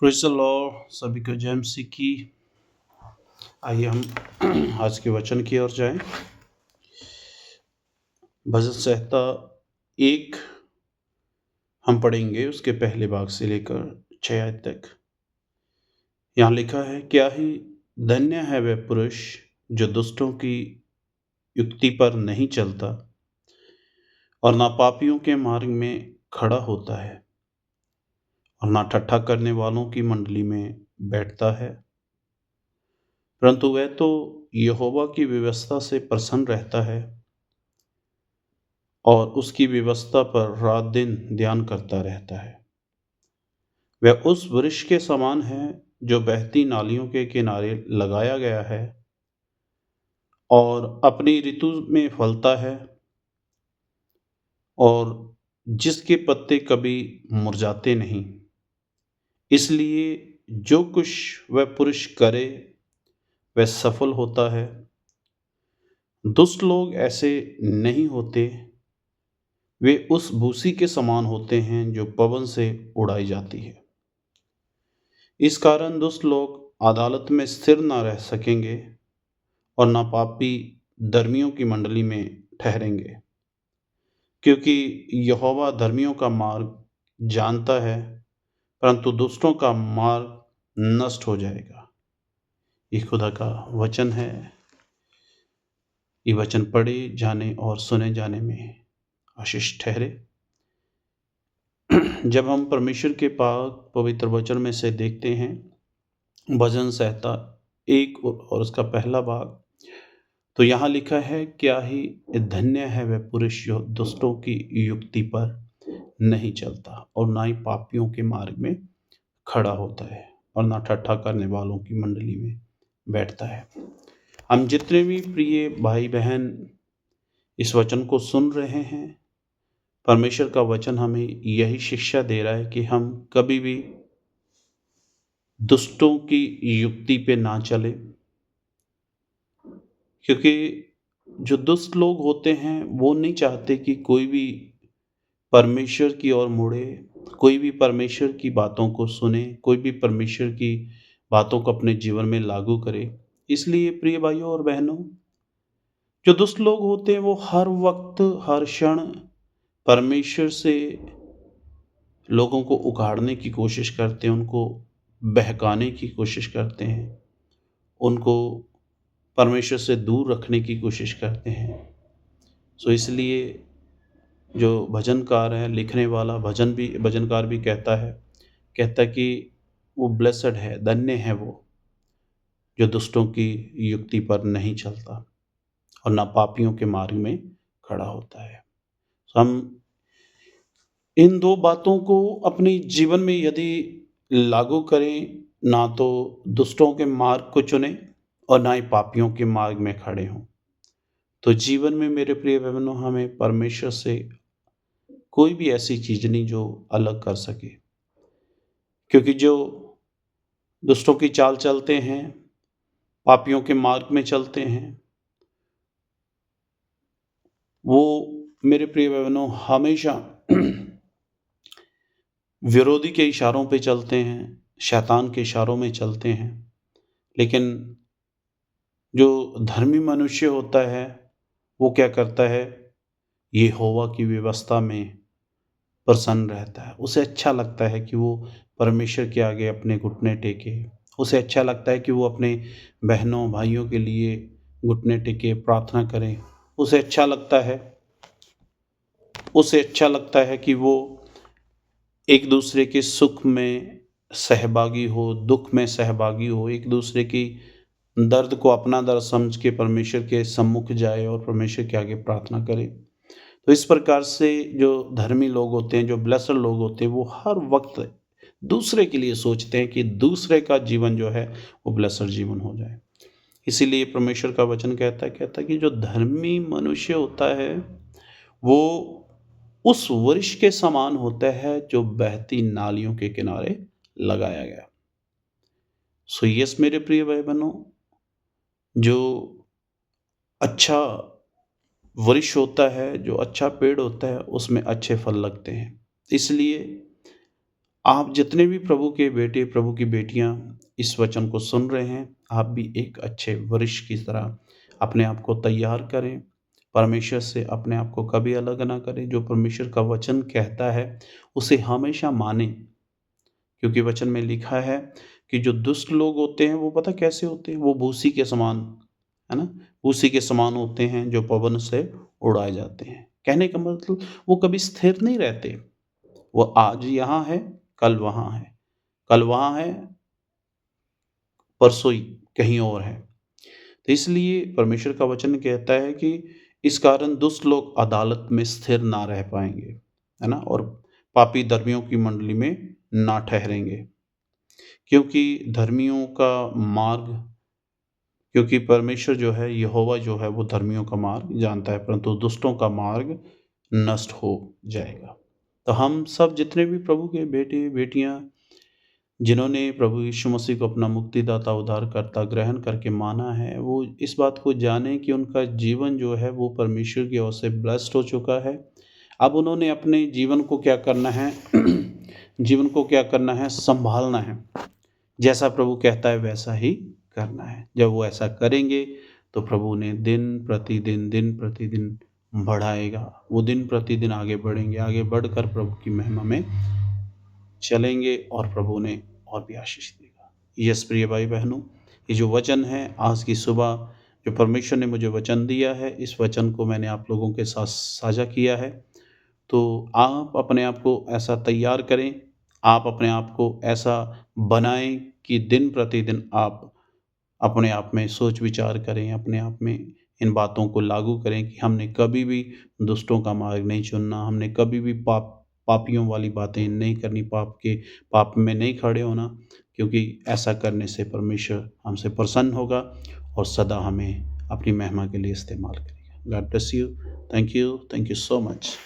Praise the Lord. सभी को जय मसीह की। आइए हम आज के वचन की ओर जाएं। भजन संहिता 1 हम पढ़ेंगे, उसके पहले भाग से लेकर 6 आयत तक। यहाँ लिखा है, क्या ही धन्य है वह पुरुष जो दुष्टों की युक्ति पर नहीं चलता और ना पापियों के मार्ग में खड़ा होता है और ना ठट्ठा करने वालों की मंडली में बैठता है, परंतु वह तो यहोवा की व्यवस्था से प्रसन्न रहता है और उसकी व्यवस्था पर रात दिन ध्यान करता रहता है। वह उस वृक्ष के समान है जो बहती नालियों के किनारे लगाया गया है और अपनी ऋतु में फलता है और जिसके पत्ते कभी मुरझाते नहीं। इसलिए जो कुछ वह पुरुष करे वह सफल होता है। दुष्ट लोग ऐसे नहीं होते, वे उस भूसी के समान होते हैं जो पवन से उड़ाई जाती है। इस कारण दुष्ट लोग अदालत में स्थिर न रह सकेंगे और न पापी धर्मियों की मंडली में ठहरेंगे, क्योंकि यहोवा धर्मियों का मार्ग जानता है, परंतु दुष्टों का मार्ग नष्ट हो जाएगा। ये खुदा का वचन है। ये वचन पढ़े जाने और सुने जाने में आशीष ठहरे। जब हम परमेश्वर के पाक पवित्र वचन में से देखते हैं भजन संहिता 1 और उसका पहला भाग, तो यहाँ लिखा है, क्या ही धन्य है वह पुरुष जो दुष्टों की युक्ति पर नहीं चलता और ना ही पापियों के मार्ग में खड़ा होता है और ना ठट्ठा करने वालों की मंडली में बैठता है। हम जितने भी प्रिय भाई बहन इस वचन को सुन रहे हैं, परमेश्वर का वचन हमें यही शिक्षा दे रहा है कि हम कभी भी दुष्टों की युक्ति पे ना चले, क्योंकि जो दुष्ट लोग होते हैं वो नहीं चाहते कि कोई भी परमेश्वर की ओर मुड़े, कोई भी परमेश्वर की बातों को सुने, कोई भी परमेश्वर की बातों को अपने जीवन में लागू करे। इसलिए प्रिय भाइयों और बहनों, जो दुष्ट लोग होते हैं वो हर वक्त हर क्षण परमेश्वर से लोगों को उखाड़ने की कोशिश करते हैं, उनको बहकाने की कोशिश करते हैं, उनको परमेश्वर से दूर रखने की कोशिश करते हैं। सो इसलिए जो भजनकार है, लिखने वाला भजनकार भी कहता कि वो ब्लेसड है, धन्य है वो जो दुष्टों की युक्ति पर नहीं चलता और ना पापियों के मार्ग में खड़ा होता है। हम इन दो बातों को अपने जीवन में यदि लागू करें, ना तो दुष्टों के मार्ग को चुनें और ना ही पापियों के मार्ग में खड़े हों, तो जीवन में मेरे प्रिय बहनों हमें परमेश्वर से कोई भी ऐसी चीज़ नहीं जो अलग कर सके। क्योंकि जो दुष्टों की चाल चलते हैं, पापियों के मार्ग में चलते हैं, वो मेरे प्रिय बहनों हमेशा विरोधी के इशारों पे चलते हैं, शैतान के इशारों में चलते हैं। लेकिन जो धर्मी मनुष्य होता है वो क्या करता है, यहोवा की व्यवस्था में प्रसन्न रहता है। उसे अच्छा लगता है कि वो परमेश्वर के आगे अपने घुटने टेके। उसे अच्छा लगता है कि वो अपने बहनों भाइयों के लिए घुटने टेके प्रार्थना करें। उसे अच्छा लगता है कि वो एक दूसरे के सुख में सहभागी हो, दुख में सहभागी हो, एक दूसरे की दर्द को अपना दर्द समझ के परमेश्वर के सम्मुख जाए और परमेश्वर के आगे प्रार्थना करे। तो इस प्रकार से जो धर्मी लोग होते हैं, जो ब्लेसड लोग होते हैं, वो हर वक्त दूसरे के लिए सोचते हैं कि दूसरे का जीवन जो है वो ब्लेसड जीवन हो जाए। इसीलिए परमेश्वर का वचन कहता है कि जो धर्मी मनुष्य होता है वो उस वृक्ष के समान होता है जो बहती नालियों के किनारे लगाया गया। सो यस मेरे प्रिय भाई बहनों, जो अच्छा वृक्ष होता है, जो अच्छा पेड़ होता है, उसमें अच्छे फल लगते हैं। इसलिए आप जितने भी प्रभु के बेटे, प्रभु की बेटियाँ इस वचन को सुन रहे हैं, आप भी एक अच्छे वरिष्ठ की तरह अपने आप को तैयार करें। परमेश्वर से अपने आप को कभी अलग ना करें। जो परमेश्वर का वचन कहता है, उसे हमेशा मानें। क्योंकि वचन में लिखा है कि जो दुष्ट लोग होते हैं, वो पता कैसे होते हैं? वो भूसी के समान, है ना? भूसी के समान होते हैं, जो पवन से उड़ाए जाते हैं। कहने का मतलब वो कभी स्थिर नहीं रहते। वो आज यहाँ है, कल वहाँ है, कल वहाँ है, परसों ही कहीं और है। तो इसलिए परमेश्वर का वचन कहता है कि इस कारण दुष्ट लोग अदालत में स्थिर ना रह पाएँगे, है ना? और पापी धर्मियों की मंडली में ना ठहरेंगे। क्योंकि धर्मियों का मार्ग क्योंकि परमेश्वर जो है, यहोवा जो है, वो धर्मियों का मार्ग जानता है, परंतु दुष्टों का मार्ग नष्ट हो जाएगा। तो हम सब जितने भी प्रभु के बेटे-बेटियाँ जिन्होंने प्रभु यीशु मसीह को अपना मुक्तिदाता, उद्धारकर्ता ग्रहण करके माना है, वो इस बात को जानें कि उनका जीवन जो है वो परमेश्वर की ओर से ब्लेस्ड हो चुका है। अब उन्होंने अपने जीवन को क्या करना है जीवन को क्या करना है? सँभालना है। जैसा प्रभु कहता है वैसा ही करना है। जब वो ऐसा करेंगे तो प्रभु उन्हें दिन प्रतिदिन बढ़ाएगा। वो दिन प्रतिदिन आगे बढ़ेंगे, आगे बढ़कर प्रभु की महिमा में चलेंगे और प्रभु उन्हें और भी आशीष देगा। यस प्रिय भाई-बहनों, ये जो वचन है आज की सुबह जो परमेश्वर ने मुझे वचन दिया है, इस वचन को मैंने आप लोगों के साथ साझा किया है। तो आप अपने आप को ऐसा तैयार करें, आप अपने आप को ऐसा बनाएँ कि दिन प्रतिदिन आप अपने आप में सोच विचार करें, अपने आप में इन बातों को लागू करें कि हमने कभी भी दुष्टों का मार्ग नहीं चुनना, हमने कभी भी पापियों वाली बातें नहीं करनी, पाप में नहीं खड़े होना, क्योंकि ऐसा करने से परमेश्वर हमसे प्रसन्न होगा और सदा हमें अपनी महिमा के लिए इस्तेमाल करेगा। God bless you. Thank you so much.